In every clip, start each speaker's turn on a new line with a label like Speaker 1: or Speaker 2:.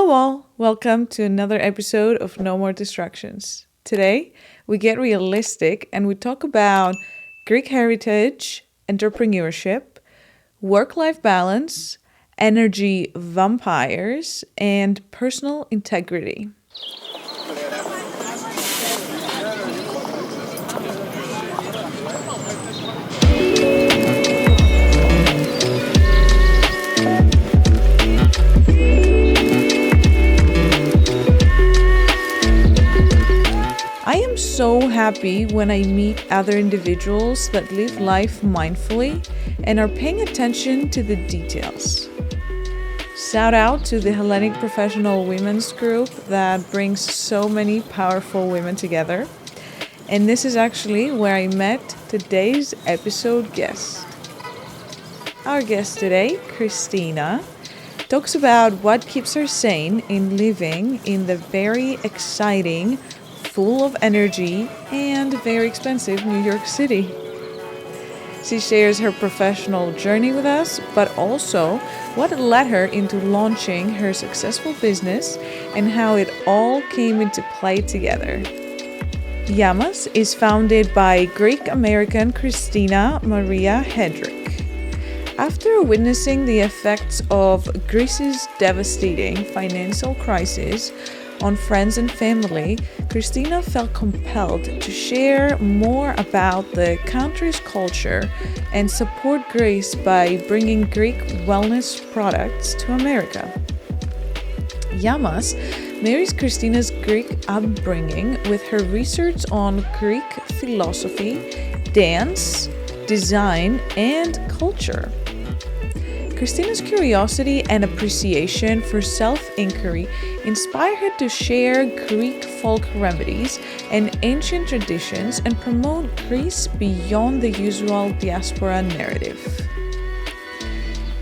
Speaker 1: Hello all, welcome to another episode of No More Distractions. Today, we get realistic and we talk about Greek heritage, entrepreneurship, work-life balance, energy vampires, and personal integrity. I am so happy when I meet other individuals that live life mindfully and are paying attention to the details. Shout out to the Hellenic Professional Women's Group that brings so many powerful women together. And this is actually where I met today's episode guest. Our guest today, Kristina, talks about what keeps her sane in living in the very exciting, full of energy, and very expensive New York City. She shares her professional journey with us, but also what led her into launching her successful business and how it all came into play together. Yia.Mas is founded by Greek-American Kristina Headrick. After witnessing the effects of Greece's devastating financial crisis on friends and family, Kristina felt compelled to share more about the country's culture and support Greece by bringing Greek wellness products to America. Yia.Mas marries Kristina's Greek upbringing with her research on Greek philosophy, dance, design, and culture. Kristina's curiosity and appreciation for self-inquiry inspire her to share Greek folk remedies and ancient traditions and promote Greece beyond the usual diaspora narrative.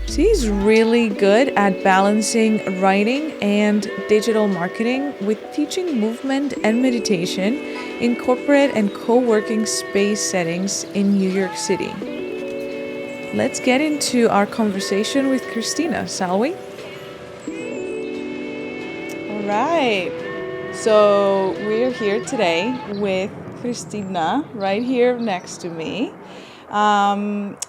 Speaker 1: She's really good at balancing writing and digital marketing with teaching movement and meditation in corporate and co-working space settings in New York City. Let's get into our conversation with Kristina, shall we? All right. So we're here today with Kristina right here next to me.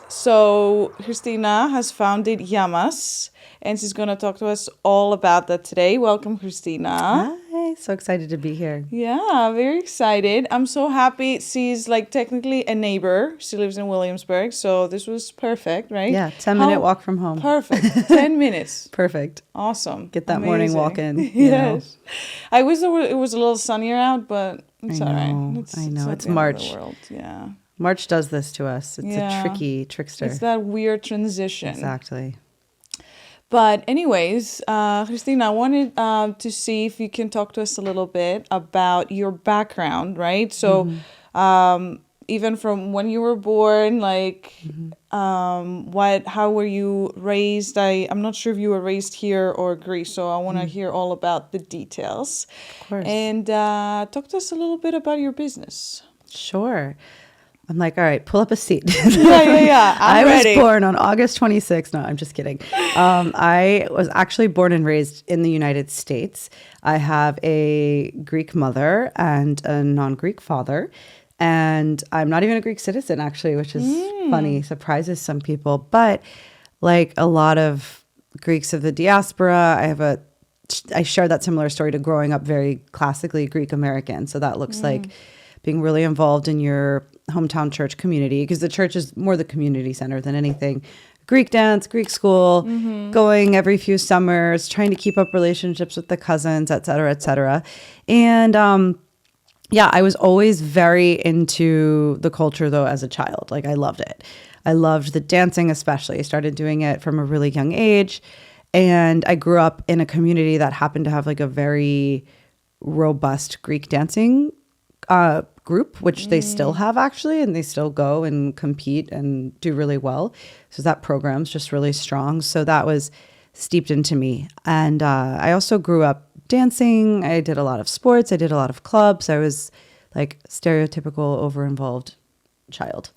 Speaker 1: So Kristina has founded Yia.Mas, and she's going to talk to us all about that today. Welcome, Kristina.
Speaker 2: Hi, so excited to be here.
Speaker 1: Yeah, very excited. I'm so happy. She's like technically a neighbor. She lives in Williamsburg, so this was perfect, right?
Speaker 2: Yeah, 10-minute walk from home.
Speaker 1: Perfect. 10 minutes.
Speaker 2: Perfect.
Speaker 1: Awesome.
Speaker 2: Get that
Speaker 1: Amazing.
Speaker 2: morning walk in.
Speaker 1: Yes. I wish it was a little sunnier out, but it's all right.
Speaker 2: I know. It's
Speaker 1: not the end of
Speaker 2: March.
Speaker 1: the world. Yeah.
Speaker 2: March does this to us. It's a tricky trickster.
Speaker 1: It's that weird transition.
Speaker 2: Exactly.
Speaker 1: But anyways, Kristina, I wanted to see if you can talk to us a little bit about your background, right? So even from when you were born, like how were you raised? I'm not sure if you were raised here or Greece, so I want to hear all about the details.
Speaker 2: Of course.
Speaker 1: And talk to us a little bit about your business.
Speaker 2: Sure. I'm like, all right, pull up a seat.
Speaker 1: Yeah.
Speaker 2: I
Speaker 1: ready.
Speaker 2: was born on August 26th. No, I'm just kidding. I was actually born and raised in the United States. I have a Greek mother and a non-Greek father. And I'm not even a Greek citizen, actually, which is funny, surprises some people. But like a lot of Greeks of the diaspora, I share that similar story to growing up very classically Greek American. So that looks like being really involved in your hometown church community, because the church is more the community center than anything. Greek dance, Greek school, going every few summers, trying to keep up relationships with the cousins, et cetera, et cetera. And I was always very into the culture, though, as a child. Like, I loved it. I loved the dancing, especially. I started doing it from a really young age. And I grew up in a community that happened to have like a very robust Greek dancing group, which they still have actually, and they still go and compete and do really well. So that program's just really strong. So that was steeped into me. And I also grew up dancing. I did a lot of sports. I did a lot of clubs. I was like stereotypical over-involved child.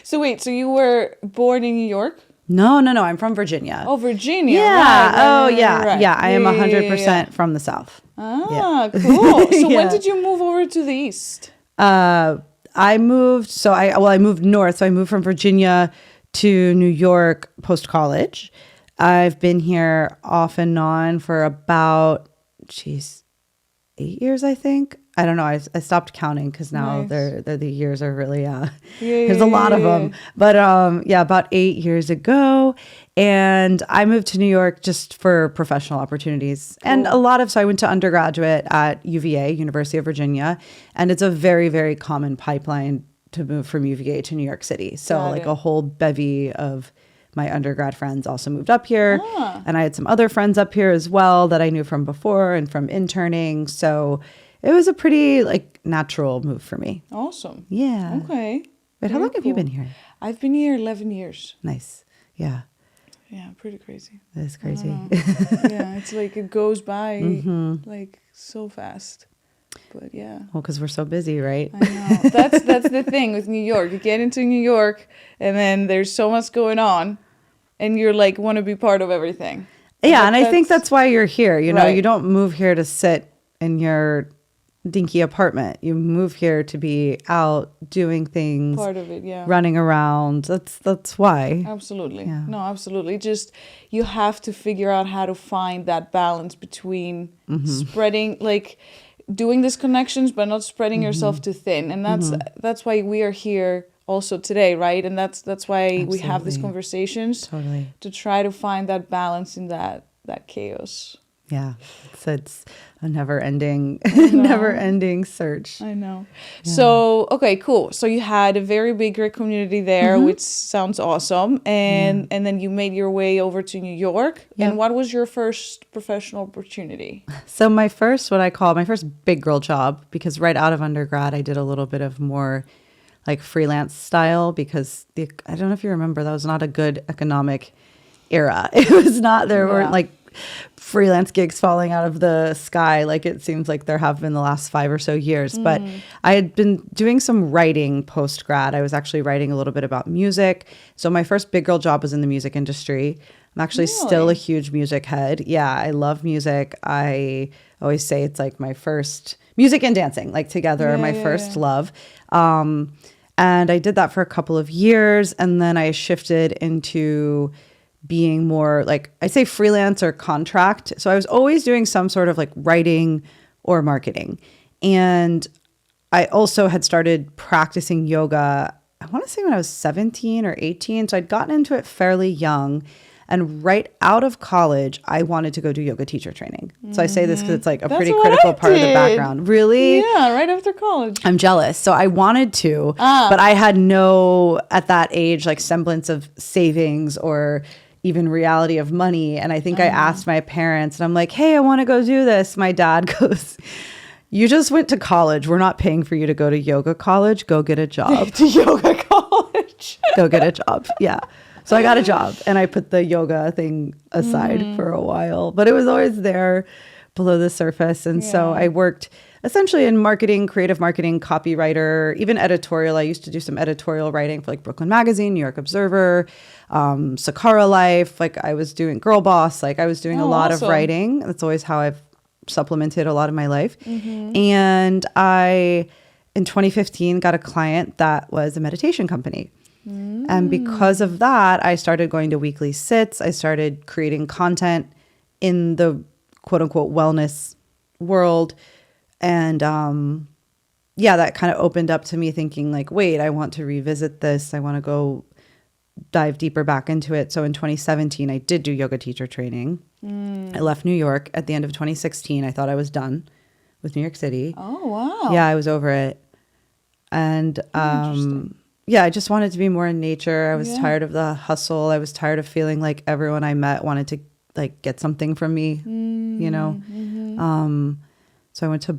Speaker 1: So wait, so you were born in New York?
Speaker 2: No. I'm from Virginia.
Speaker 1: Oh, Virginia.
Speaker 2: Yeah.
Speaker 1: Right.
Speaker 2: Yeah. I am 100% from the South.
Speaker 1: Ah, cool. So when did you move over to the East?
Speaker 2: I moved. I moved north. So I moved from Virginia to New York post college. I've been here off and on for about, 8 years, I think. I don't know. I stopped counting because now the years are really, there's a lot of them. But about 8 years ago. And I moved to New York just for professional opportunities. Cool. And so I went to undergraduate at UVA, University of Virginia. And it's a very, very common pipeline to move from UVA to New York City. So a whole bevy of my undergrad friends also moved up here. And I had some other friends up here as well that I knew from before and from interning. So it was a pretty natural move for me.
Speaker 1: Awesome.
Speaker 2: Yeah.
Speaker 1: Okay.
Speaker 2: But how long have you been here?
Speaker 1: I've been here 11 years.
Speaker 2: Nice. Yeah.
Speaker 1: Yeah, pretty crazy.
Speaker 2: That is crazy.
Speaker 1: Yeah, it's it goes by so fast. But yeah.
Speaker 2: Well, because we're so busy, right?
Speaker 1: I know. That's the thing with New York. You get into New York and then there's so much going on and you're want to be part of everything. Yeah,
Speaker 2: and I think that's why you're here. You know, you don't move here to sit in your dinky apartment. You move here to be out doing things.
Speaker 1: Part of it, yeah.
Speaker 2: Running around. That's why.
Speaker 1: Absolutely. Yeah. No, absolutely. Just you have to figure out how to find that balance between spreading doing these connections but not spreading yourself too thin. And that's why we are here also today, right? And that's why we have these conversations to try to find that balance in that chaos.
Speaker 2: Yeah, so it's a never-ending search.
Speaker 1: I know. Yeah. So, okay, cool. So you had a very big Greek community there, which sounds awesome. And then you made your way over to New York. Yeah. And what was your first professional opportunity?
Speaker 2: So my first big girl job, because right out of undergrad, I did a little bit of more freelance style because I don't know if you remember, that was not a good economic era. It was not, there weren't freelance gigs falling out of the sky like it seems like there have been the last 5 or so years. But I had been doing some writing post-grad. I was actually writing a little bit about music. So my first big girl job was in the music industry. I'm actually still a huge music head. Yeah, I love music. I always say it's my first music and dancing, together, my first love. And I did that for a couple of years. And then I shifted into being more I say freelance or contract. So I was always doing some sort of writing or marketing. And I also had started practicing yoga, I want to say when I was 17 or 18. So I'd gotten into it fairly young. And right out of college, I wanted to go do yoga teacher training. So I say this because it's a pretty critical part of the background. Really?
Speaker 1: Yeah, right after college.
Speaker 2: I'm jealous. So I wanted to, but I had no, at that age, semblance of savings or even reality of money. And I think I asked my parents and I'm like, hey, I want to go do this. My dad goes, you just went to college. We're not paying for you to go to yoga college. Go get a job.
Speaker 1: To yoga college.
Speaker 2: Go get a job. Yeah. So I got a job and I put the yoga thing aside for a while, but it was always there below the surface. And so I worked essentially in marketing, creative marketing, copywriter, even editorial. I used to do some editorial writing for Brooklyn Magazine, New York Observer, Sakara Life. I was doing Girl Boss. I was doing a lot of writing. That's always how I've supplemented a lot of my life. And I, in 2015, got a client that was a meditation company. And because of that, I started going to weekly sits. I started creating content in the quote unquote wellness world. And that kind of opened up to me thinking wait, I want to revisit this. I want to go dive deeper back into it. So in 2017, I did do yoga teacher training. I left New York at the end of 2016. I thought I was done with New York City.
Speaker 1: Oh, wow.
Speaker 2: Yeah, I was over it. And I just wanted to be more in nature. I was tired of the hustle. I was tired of feeling like everyone I met wanted to get something from me, you know? So I went to,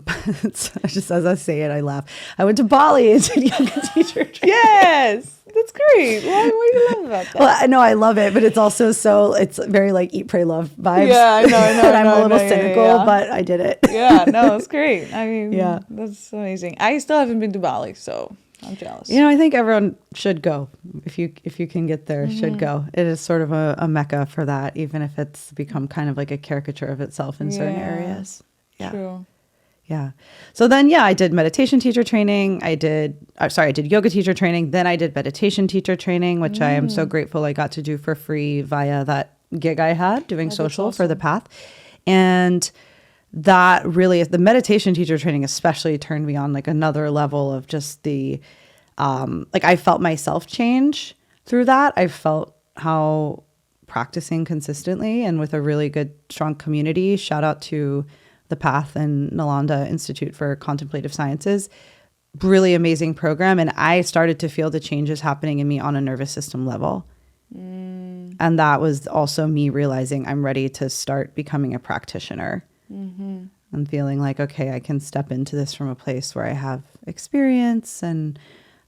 Speaker 2: just as I say it, I laugh. I went to Bali and did yoga teacher training.
Speaker 1: Yes, that's great. What do you love about that?
Speaker 2: Well, no, I love it, but it's also it's very eat, pray, love vibes.
Speaker 1: Yeah, I know.
Speaker 2: And I'm a little cynical, but I did it.
Speaker 1: Yeah, no, it's great. I mean, that's amazing. I still haven't been to Bali, so. I'm jealous.
Speaker 2: I think everyone should go. If you can get there, should go. It is sort of a mecca for that, even if it's become kind of like a caricature of itself in certain areas. Yeah.
Speaker 1: True.
Speaker 2: Yeah. So then, I did meditation teacher training. I did yoga teacher training. Then I did meditation teacher training, which I am so grateful I got to do for free via that gig I had doing social for the path. And that really, the meditation teacher training especially turned me on like another level of just the, like I felt myself change through that. I felt how practicing consistently and with a really good, strong community, shout out to the Path and Nalanda Institute for Contemplative Sciences, really amazing program. And I started to feel the changes happening in me on a nervous system level. And that was also me realizing I'm ready to start becoming a practitioner. And feeling like, okay, I can step into this from a place where I have experience and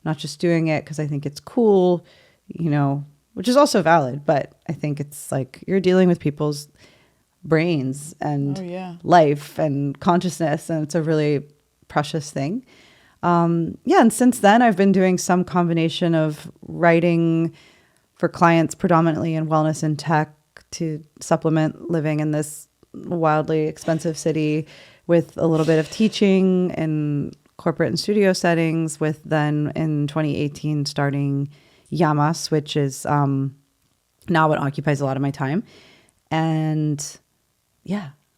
Speaker 2: not just doing it because I think it's cool, which is also valid. But I think it's like you're dealing with people's brains and life and consciousness, and it's a really precious thing. And since then I've been doing some combination of writing for clients predominantly in wellness and tech to supplement living in this wildly expensive city with a little bit of teaching in corporate and studio settings, with then in 2018 starting Yia.Mas, which is now what occupies a lot of my time. And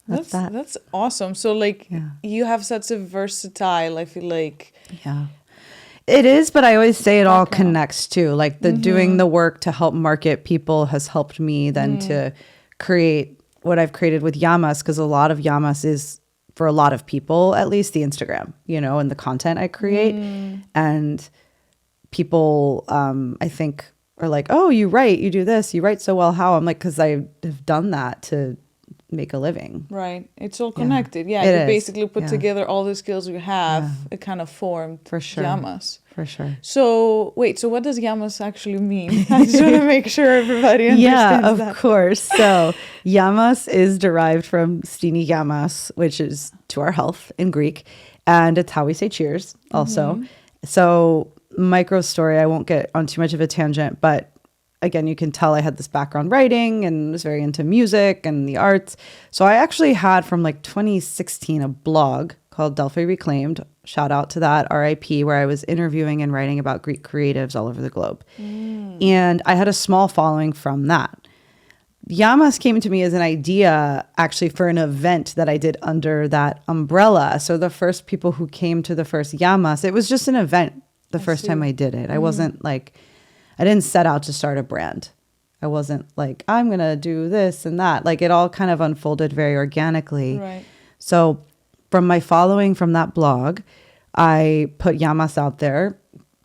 Speaker 2: that's
Speaker 1: awesome. So like you have such a versatile, I feel like.
Speaker 2: Yeah. It is, but I always say it all connects too. Like the doing the work to help market people has helped me then to create what I've created with Yia.Mas, because a lot of Yia.Mas is, for a lot of people, at least the Instagram, and the content I create. And people, I think, are like, oh, you write, you do this, you write so well. How? I'm like, because I have done that to make a living.
Speaker 1: Right. It's all connected. Yeah. You basically put together all the skills you have. It kind of formed
Speaker 2: for sure.
Speaker 1: Yia.Mas.
Speaker 2: For sure.
Speaker 1: So wait, so what does Yia.Mas actually mean? I just want to make sure everybody understands that.
Speaker 2: Of course. So Yia.Mas is derived from Stini Yia.Mas, which is to our health in Greek. And it's how we say cheers also. So micro story, I won't get on too much of a tangent, but again, you can tell I had this background writing and was very into music and the arts. So I actually had from like 2016 a blog called Delphi Reclaimed. Shout out to that, RIP, where I was interviewing and writing about Greek creatives all over the globe. And I had a small following from that. Yia.Mas came to me as an idea actually for an event that I did under that umbrella. So the first people who came to the first Yia.Mas, it was just an event the first time I did it. I wasn't like, I didn't set out to start a brand. I wasn't like, I'm going to do this and that. Like it all kind of unfolded very organically.
Speaker 1: Right.
Speaker 2: So from my following from that blog, I put Yia.Mas out there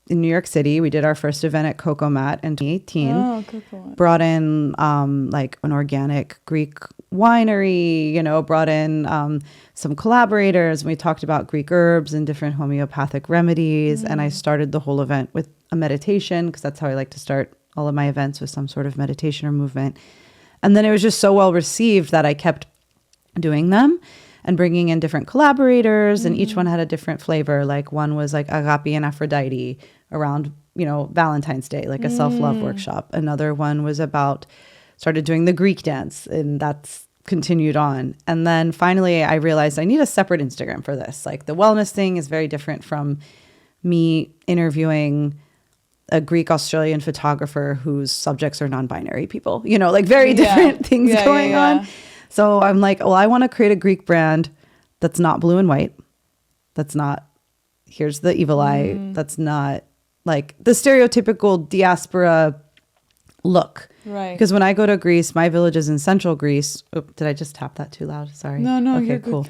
Speaker 2: in New York City. We did our first event at Coco Mat in 2018.
Speaker 1: Oh, Coco Mat.
Speaker 2: Brought in like an organic Greek winery, brought in some collaborators. And we talked about Greek herbs and different homeopathic remedies. And I started the whole event with a meditation, because that's how I like to start all of my events, with some sort of meditation or movement. And then it was just so well received that I kept doing them and bringing in different collaborators, and each one had a different flavor. Like one was like Agape and Aphrodite around, Valentine's Day, like a self-love workshop. Another one was started doing the Greek dance, and that's continued on. And then finally I realized I need a separate Instagram for this. Like the wellness thing is very different from me interviewing a Greek Australian photographer whose subjects are non-binary people, like very different things going on. So I'm like, well, I want to create a Greek brand that's not blue and white. That's not, here's the evil eye. That's not like the stereotypical diaspora look.
Speaker 1: Right.
Speaker 2: Because when I go to Greece, my village is in central Greece. Oh, did I just tap that too loud? Sorry.
Speaker 1: No,
Speaker 2: okay,
Speaker 1: you're
Speaker 2: cool.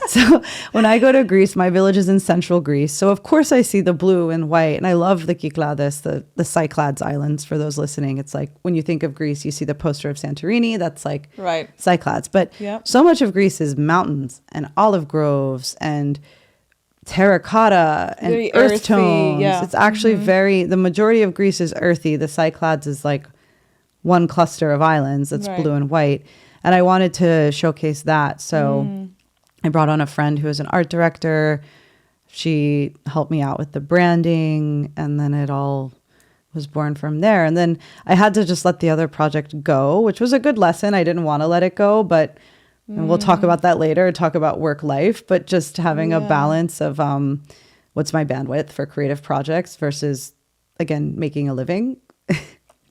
Speaker 2: So when I go to Greece, my village is in central Greece. So of course I see the blue and white, and I love the Kyklades, the Cyclades Islands. For those listening, it's like when you think of Greece, you see the poster of Santorini. That's like Cyclades. But so much of Greece is mountains and olive groves and terracotta and
Speaker 1: very
Speaker 2: earth
Speaker 1: earthy,
Speaker 2: tones. It's actually the majority of Greece is earthy. The Cyclades is like one cluster of islands that's blue and white. And I wanted to showcase that. So I brought on a friend who is an art director. She helped me out with the branding, and then it all was born from there. And then I had to just let the other project go, which was a good lesson. I didn't want to let it go, but and we'll talk about that later, talk about work life, but just having a balance of what's my bandwidth for creative projects versus, again, making a living.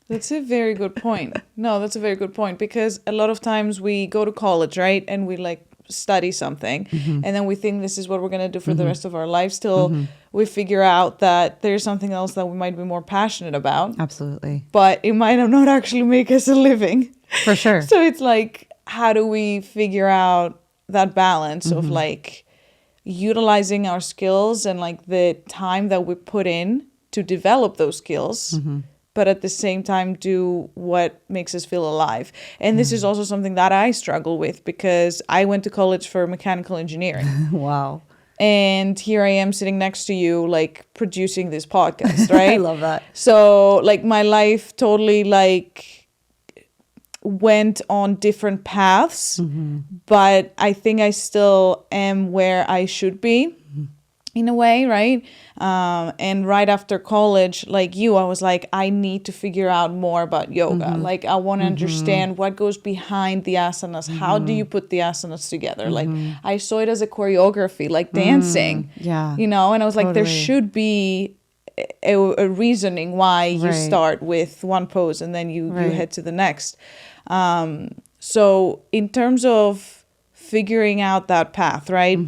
Speaker 1: That's a very good point. No, that's a very good point, because a lot of times we go to college, right? And we like study something, and then we think this is what we're going to do for the rest of our lives till we figure out that there's something else that we might be more passionate about.
Speaker 2: Absolutely.
Speaker 1: But it might not actually make us a living.
Speaker 2: For sure.
Speaker 1: So it's like, how do we figure out that balance of like utilizing our skills and like the time that we put in to develop those skills, but at the same time do what makes us feel alive. And this is also something that I struggle with, because I went to college for mechanical engineering.
Speaker 2: Wow.
Speaker 1: And here I am sitting next to you, like producing this podcast, right?
Speaker 2: I love that.
Speaker 1: So like my life totally like went on different paths, but I think I still am where I should be in a way, right? And right after college, like you, I was like, I need to figure out more about yoga. Like I want to understand what goes behind the asanas. How do you put the asanas together? Like I saw it as a choreography, like dancing, you know, and I was like, there should be a reasoning why you start with one pose and then you head to the next. So in terms of figuring out that path, right?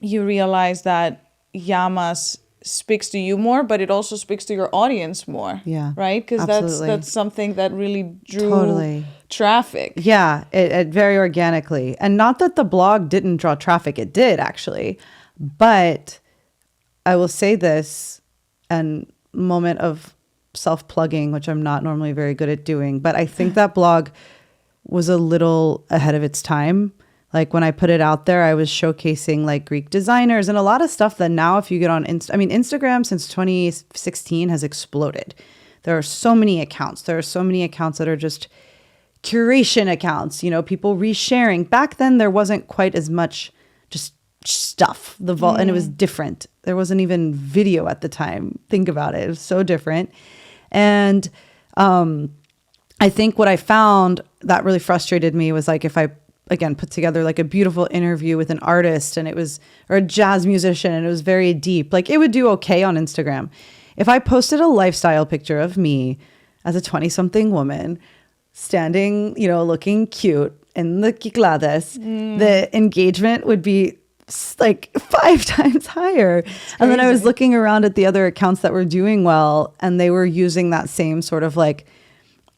Speaker 1: You realize that Yia.Mas speaks to you more, but it also speaks to your audience more.
Speaker 2: Yeah.
Speaker 1: Right? Because that's something that really drew traffic.
Speaker 2: Yeah, it very organically. And not that the blog didn't draw traffic, it did actually. But I will say this, and moment of self-plugging, which I'm not normally very good at doing, but I think that blog was a little ahead of its time. Like when I put it out there, I was showcasing like Greek designers and a lot of stuff that now if you get on Instagram since 2016 has exploded. There are so many accounts. There are so many accounts that are just curation accounts, you know, people resharing. Back then there wasn't quite as much just stuff. And it was different. There wasn't even video at the time. Think about it. It was so different. And I think what I found that really frustrated me was like if I again put together like a beautiful interview with an artist and or a jazz musician and it was very deep, like it would do okay on Instagram. If I posted a lifestyle picture of me as a 20-something woman standing, you know, looking cute in the Kiklades, the engagement would be like 5 times higher. And then I was looking around at the other accounts that were doing well and they were using that same sort of like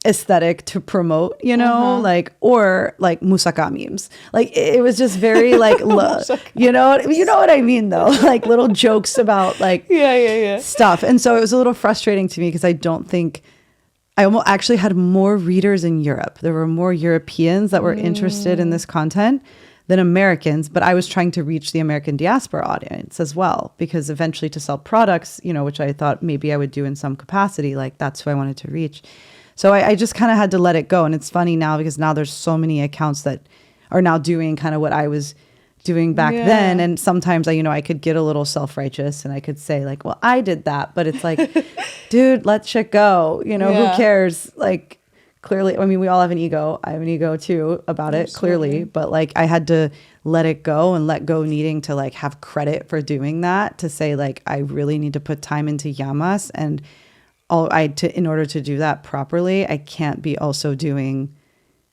Speaker 2: aesthetic to promote, you know, like, or like musaka memes. Like it was just very like, you know what I mean though? Like little jokes about like stuff. And so it was a little frustrating to me because I don't think I almost actually had more readers in Europe. There were more Europeans that were interested in this content than Americans, but I was trying to reach the American diaspora audience as well, because eventually to sell products, you know, which I thought maybe I would do in some capacity, like that's who I wanted to reach. So I just kind of had to let it go. And it's funny now because now there's so many accounts that are now doing kind of what I was doing back then. And sometimes I could get a little self-righteous and I could say like, well, I did that. But it's like, dude, let shit go. You know, who cares? Like clearly, I mean, we all have an ego. I have an ego too about it, clearly. But like I had to let it go and let go needing to like have credit for doing that, to say like, I really need to put time into Yia.Mas, and in order to do that properly, I can't be also doing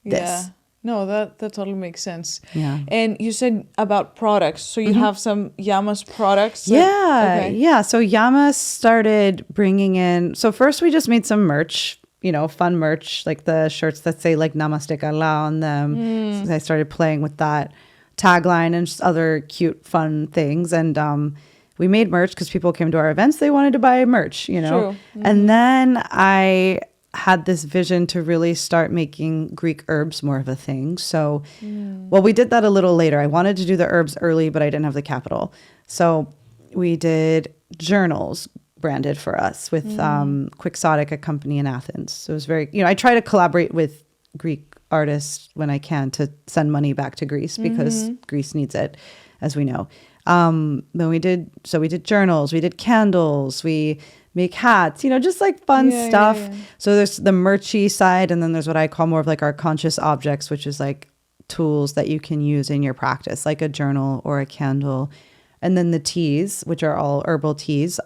Speaker 2: this.
Speaker 1: Yeah. No, that totally makes sense.
Speaker 2: Yeah.
Speaker 1: And you said about products. So you have some Yia.Mas products?
Speaker 2: Yeah. So Yia.Mas started bringing in, so first we just made some merch, you know, fun merch, like the shirts that say like Namaste Kala on them. So I started playing with that tagline and just other cute, fun things. And we made merch because people came to our events. They wanted to buy merch, you know. And then I had this vision to really start making Greek herbs more of a thing. So, well, we did that a little later. I wanted to do the herbs early, but I didn't have the capital. So we did journals branded for us with Quixotic, a company in Athens. So it was very, you know, I try to collaborate with Greek artists when I can to send money back to Greece because Greece needs it, as we know. Then we did journals, we did candles, we make hats, just like fun stuff.
Speaker 1: Yeah.
Speaker 2: So there's the merchy side, and then there's what I call more of like our conscious objects, which is like tools that you can use in your practice, like a journal or a candle. And then the teas, which are all herbal teas.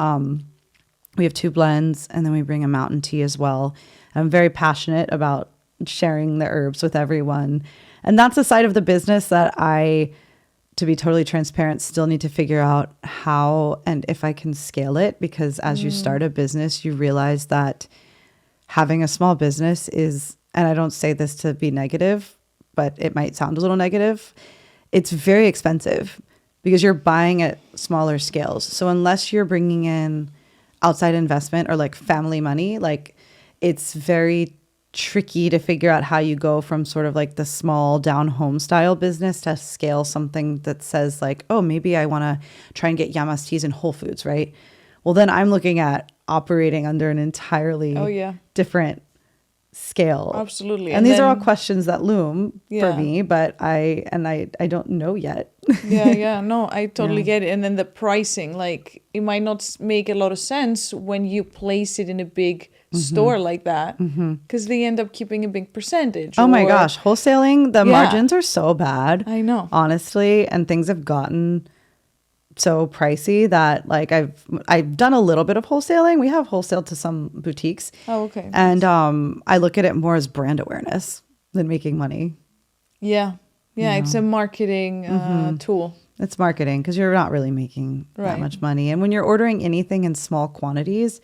Speaker 2: We have 2 blends, and then we bring a mountain tea as well. I'm very passionate about sharing the herbs with everyone. And that's a side of the business that I, to be totally transparent, still need to figure out how and if I can scale it, because as you start a business, you realize that having a small business is, and I don't say this to be negative, but it might sound a little negative, it's very expensive because you're buying at smaller scales. So unless you're bringing in outside investment or like family money, like it's very tricky to figure out how you go from sort of like the small down home style business to scale something that says like, oh, maybe I want to try and get Yia.Mas teas in Whole Foods, right? Well, then I'm looking at operating under an entirely different scale.
Speaker 1: Absolutely.
Speaker 2: And these are all questions that loom for me, but I don't know yet.
Speaker 1: No, I totally get it. And then the pricing, like it might not make a lot of sense when you place it in a big store like that, because they end up keeping a big percentage.
Speaker 2: Oh my gosh, wholesaling, the margins are so bad.
Speaker 1: I know.
Speaker 2: Honestly, and things have gotten so pricey that like I've done a little bit of wholesaling. We have wholesaled to some boutiques.
Speaker 1: Oh, okay.
Speaker 2: And I look at it more as brand awareness than making money.
Speaker 1: Yeah. It's a marketing tool.
Speaker 2: It's marketing because you're not really making that much money. And when you're ordering anything in small quantities,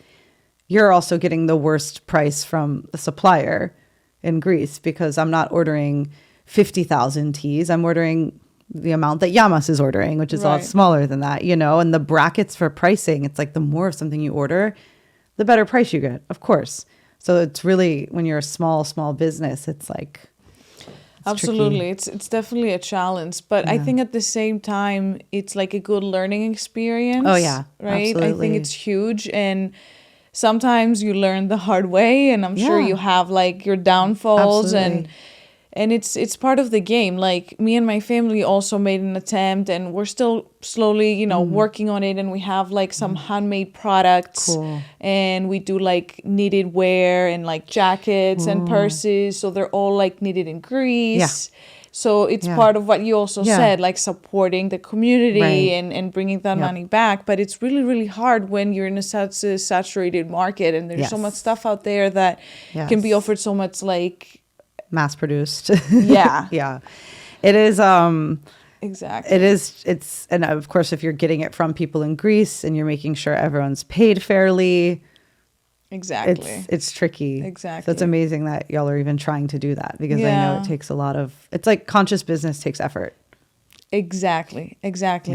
Speaker 2: you're also getting the worst price from the supplier in Greece, because I'm not ordering 50,000 teas. I'm ordering the amount that Yia.Mas is ordering, which is a lot smaller than that, and the brackets for pricing, it's like the more of something you order, the better price you get, of course. So it's really, when you're a small business, it's like,
Speaker 1: absolutely tricky. It's definitely a challenge, but I think at the same time it's like a good learning experience.
Speaker 2: Oh yeah,
Speaker 1: right.
Speaker 2: Absolutely.
Speaker 1: I think it's huge, and sometimes you learn the hard way, and I'm sure you have like your downfalls.
Speaker 2: Absolutely.
Speaker 1: And it's part of the game. Like me and my family also made an attempt, and we're still slowly, working on it. And we have like some handmade products, and we do like knitted wear and like jackets and purses. So they're all like knitted in Greece. Yeah. So it's part of what you also said, like supporting the community and bringing that money back. But it's really, really hard when you're in such a saturated market, and there's so much stuff out there that can be offered so much like
Speaker 2: mass produced.
Speaker 1: Yeah.
Speaker 2: It is
Speaker 1: exactly.
Speaker 2: It's and of course if you're getting it from people in Greece and you're making sure everyone's paid fairly,
Speaker 1: exactly,
Speaker 2: it's tricky.
Speaker 1: Exactly.
Speaker 2: So it's amazing that y'all are even trying to do that, because I know it takes a lot of, it's like conscious business takes effort.
Speaker 1: Exactly.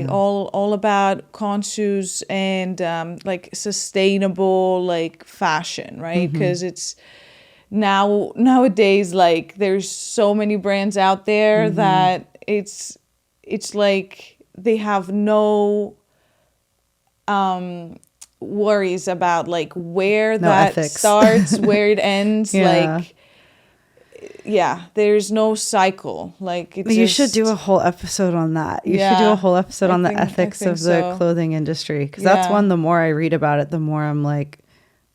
Speaker 1: All about conscious and like sustainable like fashion, right? Because it's nowadays, like there's so many brands out there that it's like they have no worries about like where that ethics. Starts, where it ends. Like there's no cycle. Like
Speaker 2: you should do a whole episode on that. You should do a whole episode on the ethics of the clothing industry, because that's one, the more I read about it, the more I'm like,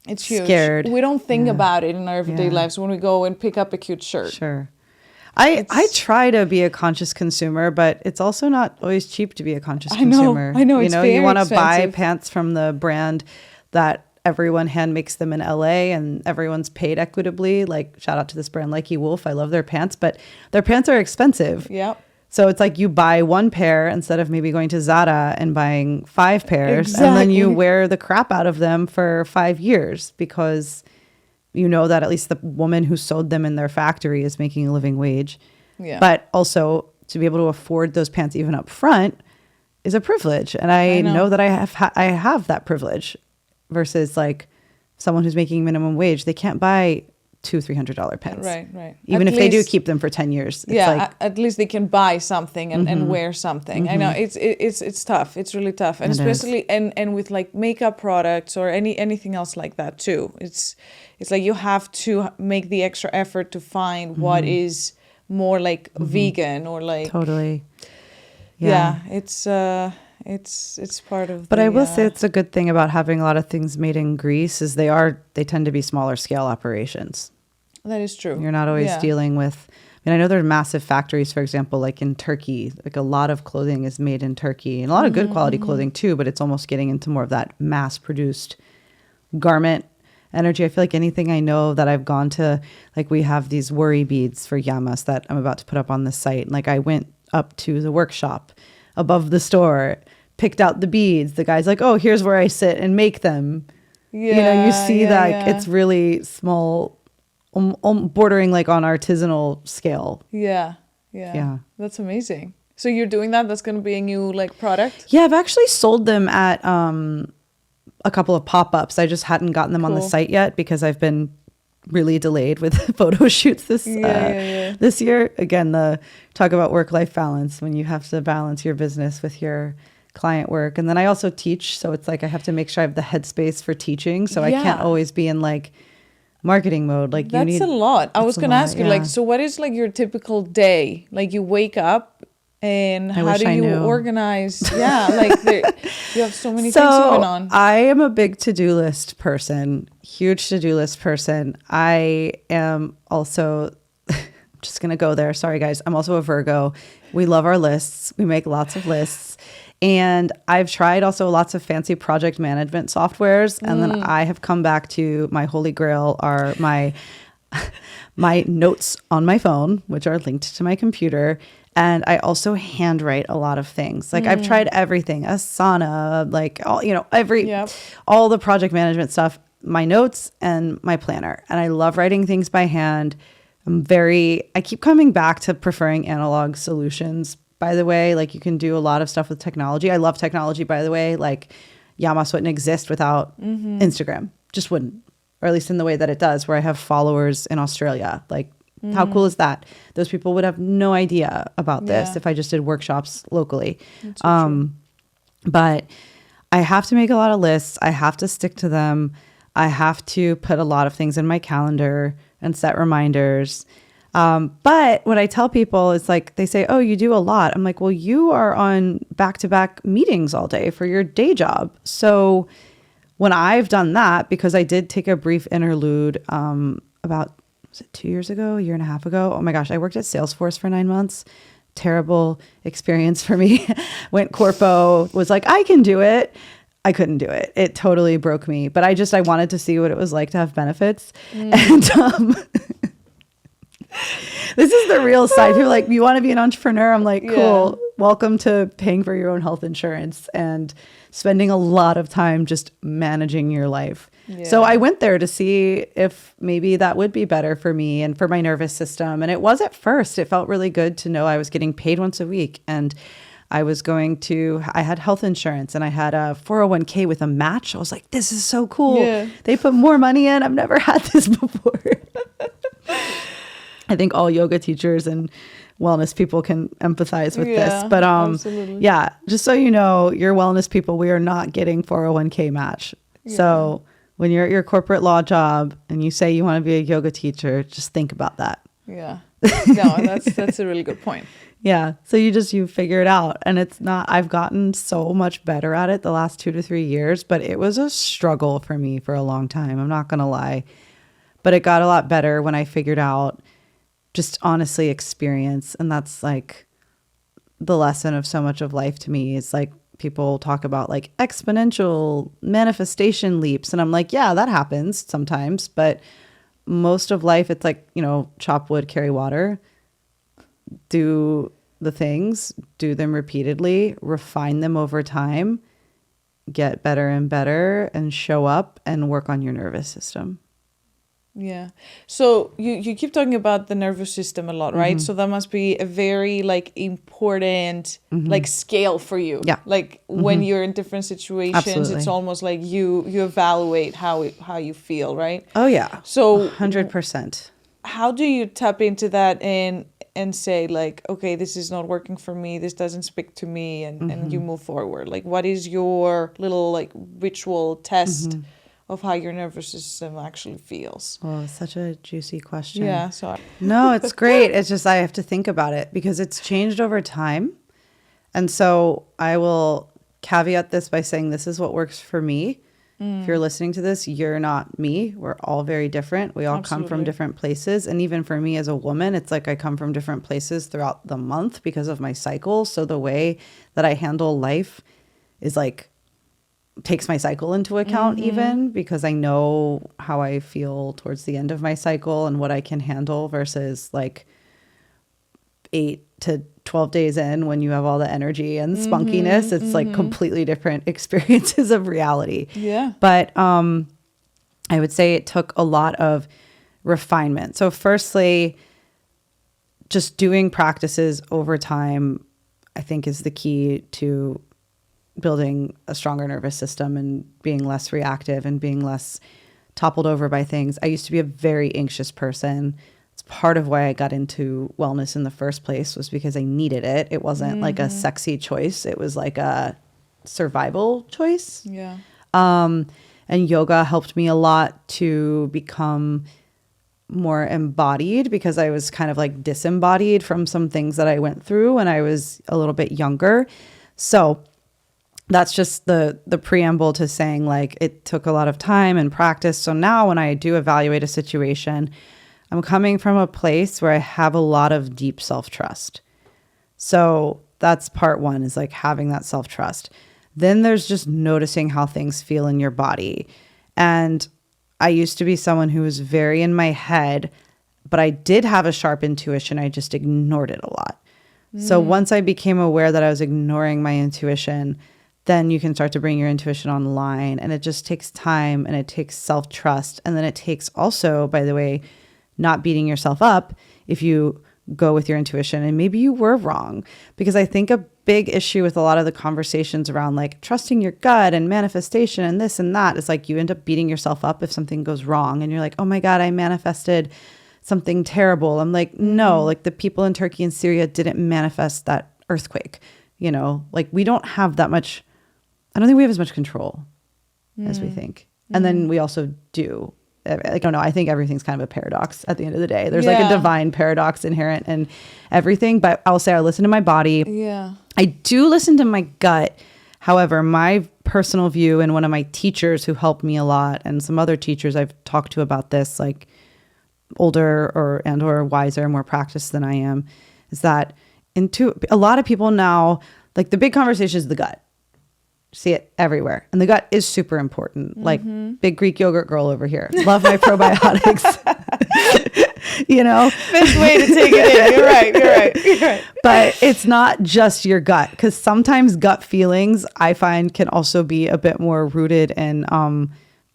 Speaker 1: it's huge.
Speaker 2: Scared.
Speaker 1: We don't think about it in our everyday lives when we go and pick up a cute shirt.
Speaker 2: Sure. I try to be a conscious consumer, but it's also not always cheap to be a conscious consumer.
Speaker 1: I know. It's very
Speaker 2: you want to buy
Speaker 1: expensive.
Speaker 2: pants from the brand that everyone hand makes them in LA and everyone's paid equitably. Like, shout out to this brand, Likey Wolf. I love their pants, but their pants are expensive.
Speaker 1: Yep.
Speaker 2: So it's like you buy one pair instead of maybe going to Zara and buying 5 pairs.
Speaker 1: Exactly.
Speaker 2: And then you wear the crap out of them for 5 years, because you know that at least the woman who sewed them in their factory is making a living wage. Yeah. But also to be able to afford those pants even up front is a privilege. And I know that I have that privilege, versus like someone who's making minimum wage. They can't buy $200-$300 pants.
Speaker 1: Right.
Speaker 2: Even if they do keep them for 10 years. It's like,
Speaker 1: at least they can buy something and wear something. I know it's tough. It's really tough. And especially and with like makeup products or anything else like that too. It's like you have to make the extra effort to find what is more like vegan or like
Speaker 2: totally.
Speaker 1: Yeah, it's it's part of.
Speaker 2: But I will say it's a good thing about having a lot of things made in Greece is they tend to be smaller scale operations.
Speaker 1: That is true.
Speaker 2: You're not always dealing with. I mean, I know there are massive factories, for example, like in Turkey. Like a lot of clothing is made in Turkey, and a lot of good quality clothing too. But it's almost getting into more of that mass-produced garment energy. I feel like anything I know that I've gone to, like we have these worry beads for Yia.Mas that I'm about to put up on the site. And like I went up to the workshop above the store, picked out the beads. The guy's like, oh, here's where I sit and make them. You see that it's really small, bordering like on artisanal scale.
Speaker 1: Yeah. That's amazing. So you're doing that? That's going to be a new like product?
Speaker 2: Yeah, I've actually sold them at a couple of pop-ups. I just hadn't gotten them on the site yet because I've been really delayed with photo shoots this year. Again, the talk about work-life balance, when you have to balance your business with your client work. And then I also teach, so it's like I have to make sure I have the headspace for teaching, so I can't always be in like marketing mode. Like
Speaker 1: that's a lot. I was gonna ask you, like, so what is like your typical day? Like you wake up and how do you organize? Like you have so many things going on.
Speaker 2: I am a big to-do list person, huge to-do list person. I am also, I'm just going to go there. Sorry, guys. I'm also a Virgo. We love our lists. We make lots of lists. And I've tried also lots of fancy project management softwares. And then I have come back to my holy grail are my notes on my phone, which are linked to my computer. And I also handwrite a lot of things. Like I've tried everything, Asana, like all the project management stuff, my notes and my planner. And I love writing things by hand. I keep coming back to preferring analog solutions, by the way. Like you can do a lot of stuff with technology. I love technology, by the way. Like Yia.Mas wouldn't exist without Instagram. Just wouldn't. Or at least in the way that it does, where I have followers in Australia. Like how cool is that? Those people would have no idea about this if I just did workshops locally. But I have to make a lot of lists. I have to stick to them. I have to put a lot of things in my calendar and set reminders. But what I tell people is like, they say, oh, you do a lot. I'm like, well, you are on back-to-back meetings all day for your day job. So when I've done that, because I did take a brief interlude about, was it 2 years ago, a year and a half ago? Oh my gosh, I worked at Salesforce for 9 months. Terrible experience for me. Went corpo, was like, I can do it. I couldn't do it. It totally broke me. But I wanted to see what it was like to have benefits. And this is the real side. People are like, you want to be an entrepreneur? I'm like, cool. Welcome to paying for your own health insurance and spending a lot of time just managing your life. So I went there to see if maybe that would be better for me and for my nervous system. And it was at first. It felt really good to know I was getting paid once a week. And I had health insurance and I had a 401k with a match. I was like, this is so cool. They put more money in. I've never had this before. I think all yoga teachers and wellness people can empathize with this. But just so you know, your wellness people, we are not getting 401k match. So when you're at your corporate law job and you say you want to be a yoga teacher, just think about that.
Speaker 1: No, that's a really good point.
Speaker 2: So you figure it out. And it's not, I've gotten so much better at it the last 2 to 3 years, but it was a struggle for me for a long time. I'm not going to lie, but it got a lot better when I figured out just honestly experience. And that's like the lesson of so much of life to me is like, people talk about like exponential manifestation leaps. And I'm like, yeah, that happens sometimes, but most of life, it's like, chop wood, carry water, do the things, do them repeatedly, refine them over time, get better and better, and show up and work on your nervous system. So you keep talking about the nervous system a lot, right? So that must be a very like important like scale for you. Like when you're in different situations, it's almost like you evaluate how you feel, right? Oh yeah.
Speaker 1: So
Speaker 2: 100%.
Speaker 1: How do you tap into that and say like, okay, this is not working for me, this doesn't speak to me, and you move forward? Like, what is your little like ritual test of how your nervous system actually feels?
Speaker 2: Oh, such a juicy question.
Speaker 1: Sorry.
Speaker 2: No, it's great. It's just I have to think about it because it's changed over time. And so I will caveat this by saying this is what works for me. If you're listening to this, you're not me. We're all very different. We all come from different places. And even for me as a woman, it's like I come from different places throughout the month because of my cycle. So the way that I handle life is like takes my cycle into account even, because I know how I feel towards the end of my cycle and what I can handle versus like 8 to 12 days in when you have all the energy and spunkiness. It's like completely different experiences of reality.
Speaker 1: Yeah.
Speaker 2: But I would say it took a lot of refinement. So firstly, just doing practices over time, I think, is the key to building a stronger nervous system and being less reactive and being less toppled over by things. I used to be a very anxious person. It's part of why I got into wellness in the first place, was because I needed it. It wasn't like a sexy choice. It was like a survival choice.
Speaker 1: Yeah.
Speaker 2: And yoga helped me a lot to become more embodied, because I was kind of like disembodied from some things that I went through when I was a little bit younger. So that's just the preamble to saying like it took a lot of time and practice. So now when I do evaluate a situation, I'm coming from a place where I have a lot of deep self-trust. So that's part one, is like having that self-trust. Then there's just noticing how things feel in your body. And I used to be someone who was very in my head, but I did have a sharp intuition. I just ignored it a lot. So once I became aware that I was ignoring my intuition, then you can start to bring your intuition online. And it just takes time, and it takes self-trust. And then it takes also, by the way, not beating yourself up if you go with your intuition and maybe you were wrong. Because I think a big issue with a lot of the conversations around like trusting your gut and manifestation and this and that is like you end up beating yourself up if something goes wrong and you're like, oh my God, I manifested something terrible. I'm like, no, like the people in Turkey and Syria didn't manifest that earthquake. You know, like we don't have that much, I don't think we have as much control as we think. And then we also do. I don't know. I think everything's kind of a paradox at the end of the day. There's like a divine paradox inherent in everything. But I'll say I listen to my body.
Speaker 1: Yeah.
Speaker 2: I do listen to my gut. However, my personal view, and one of my teachers who helped me a lot, and some other teachers I've talked to about this, like older or wiser, more practiced than I am, is that a lot of people now, like the big conversation is the gut. See it everywhere. And the gut is super important. Like big Greek yogurt girl over here. Love my probiotics. You know?
Speaker 1: Best way to take it in. You're right.
Speaker 2: But it's not just your gut, because sometimes gut feelings I find can also be a bit more rooted in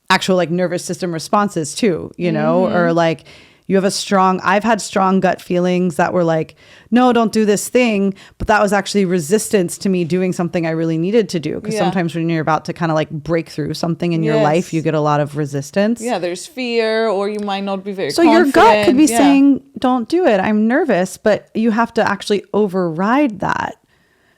Speaker 2: actual like nervous system responses too, you know, or like you have I've had strong gut feelings that were like, no, don't do this thing. But that was actually resistance to me doing something I really needed to do. Because sometimes when you're about to kind of like break through something in your life, you get a lot of resistance.
Speaker 1: Yeah, there's fear, or you might not be very
Speaker 2: So
Speaker 1: confident.
Speaker 2: your gut could be saying, don't do it. I'm nervous. But you have to actually override that.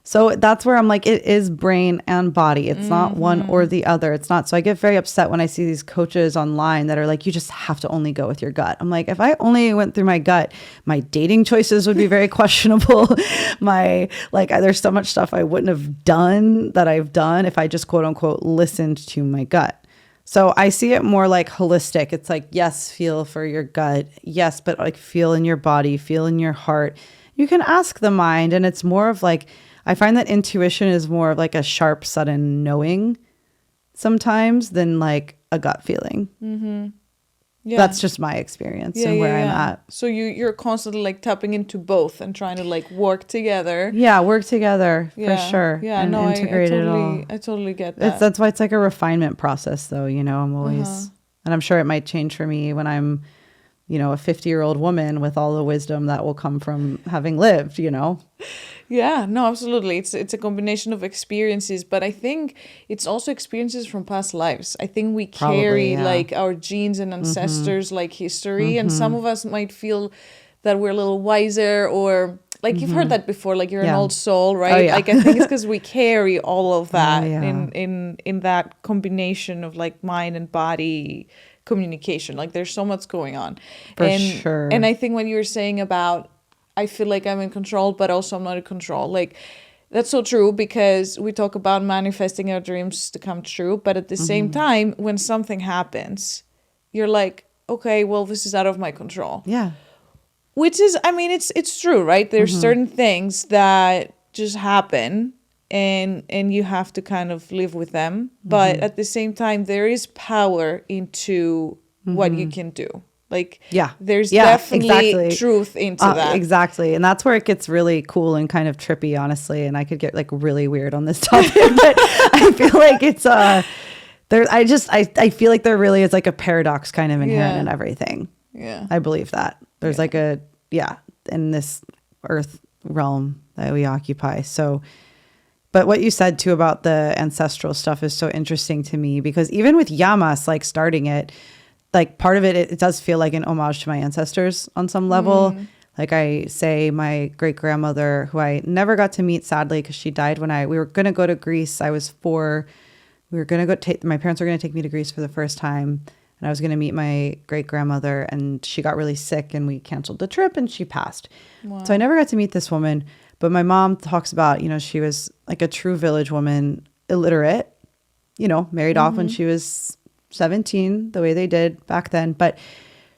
Speaker 2: So that's where I'm like, it is brain and body. It's not one or the other. It's not. So I get very upset when I see these coaches online that are like, you just have to only go with your gut. I'm like, if I only went through my gut, my dating choices would be very questionable. There's so much stuff I wouldn't have done that I've done if I just quote unquote listened to my gut. So I see it more like holistic. It's like, yes, feel for your gut. Yes, but like feel in your body, feel in your heart. You can ask the mind, and it's more of like, I find that intuition is more of like a sharp, sudden knowing sometimes than like a gut feeling. Mm-hmm. Yeah. That's just my experience and where I'm at.
Speaker 1: So you're constantly like tapping into both and trying to like work together.
Speaker 2: Yeah, work together for sure.
Speaker 1: Yeah,
Speaker 2: and
Speaker 1: no,
Speaker 2: integrate it all.
Speaker 1: I totally get that.
Speaker 2: That's why it's like a refinement process though, you know, I'm always, and I'm sure it might change for me when I'm, you know, a 50-year-old woman with all the wisdom that will come from having lived, you know?
Speaker 1: Yeah, no, absolutely. It's a combination of experiences, but I think it's also experiences from past lives. I think we carry like our genes and ancestors, like history, and some of us might feel that we're a little wiser, or like you've heard that before, like you're an old soul, right?
Speaker 2: Oh, yeah.
Speaker 1: Like I think it's because we carry all of that in that combination of like mind and body communication. Like there's so much going on.
Speaker 2: For sure.
Speaker 1: And I think when you were saying about, I feel like I'm in control, but also I'm not in control. Like That's so true, because we talk about manifesting our dreams to come true, but at the same time, when something happens, you're like, okay, well, this is out of my control.
Speaker 2: Yeah.
Speaker 1: Which is, I mean, it's true, right? There's certain things that just happen, and you have to kind of live with them. But at the same time, there is power into what you can do. Like, there's definitely truth into that.
Speaker 2: Exactly. And that's where it gets really cool and kind of trippy, honestly. And I could get like really weird on this topic, but I feel like it's, I feel like there really is like a paradox kind of inherent in everything.
Speaker 1: Yeah.
Speaker 2: I believe that there's like in this earth realm that we occupy. So, but what you said too about the ancestral stuff is so interesting to me, because even with Yia.Mas, like starting it, like part of it does feel like an homage to my ancestors on some level. Like I say, my great grandmother, who I never got to meet, sadly, because she died when we were going to go to Greece. I was 4. We were going to my parents were going to take me to Greece for the first time. And I was going to meet my great grandmother, and she got really sick and we canceled the trip and she passed. Wow. So I never got to meet this woman. But my mom talks about, she was like a true village woman, illiterate, married off when she was 17, the way they did back then. But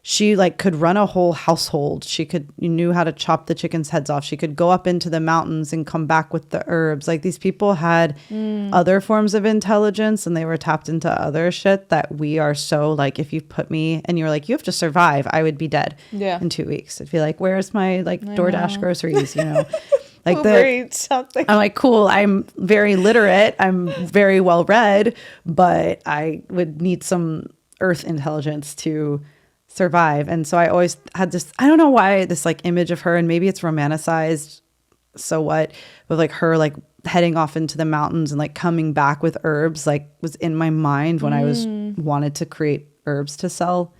Speaker 2: she like could run a whole household. You knew how to chop the chickens' heads off. She could go up into the mountains and come back with the herbs. Like these people had other forms of intelligence, and they were tapped into other shit that we are so like, if you put me and you were like, you have to survive, I would be dead in 2 weeks. I'd be like, where's my like DoorDash groceries, Like
Speaker 1: something.
Speaker 2: I'm like, cool, I'm very literate, I'm very well read, but I would need some earth intelligence to survive. And so I always had this, I don't know why, this like image of her, and maybe it's romanticized, so what, with like her like heading off into the mountains and like coming back with herbs, like was in my mind when I wanted to create herbs to sell.